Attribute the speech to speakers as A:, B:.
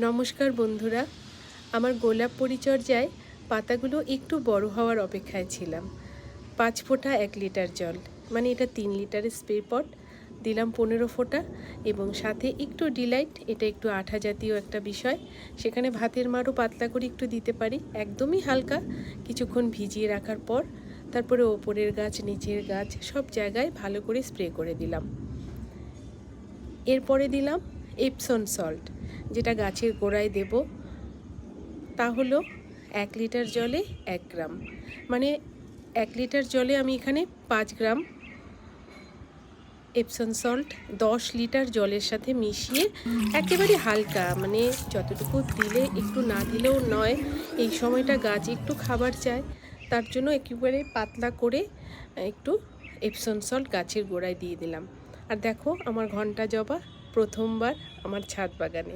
A: নমস্কার বন্ধুরা, আমার গোলাপ পরিচর্যায় পাতাগুলো একটু বড় হওয়ার অপেক্ষায় ছিলাম। 5 ফোঁটা 1 লিটার জল, মানে এটা 3 লিটারের স্প্রে পট, দিলাম 15 ফোঁটা এবং সাথে একটু ডিলাইট, এটা একটু আঠা জাতীয় একটা বিষয়। সেখানে ভাতের মারও পাতলা করে একটু দিতে পারি, একদমই হালকা। কিছুক্ষণ ভিজিয়ে রাখার পর তারপরে ওপরের গাছ, নিচের গাছ সব জায়গায় ভালো করে স্প্রে করে দিলাম। এরপরে দিলাম এপসন সল্ট, যেটা গাছের গোড়ায় দেব। তা হলো 1 লিটার জলে 1 গ্রাম, মানে 1 লিটার জলে আমি এখানে 5 গ্রাম এপসন সল্ট 10 লিটার জলের সাথে মিশিয়ে একেবারে হালকা, মানে যতটুকু দিলে একটু না দিলেও নয়, এই সময়টা গাছ একটু খাবার চায়, তার জন্য একেবারে পাতলা করে একটু এপসন সল্ট গাছের গোড়ায় দিয়ে দিলাম। আর দেখো, আমার ঘন্টা জবা প্রথমবার আমার ছাদ বাগানে।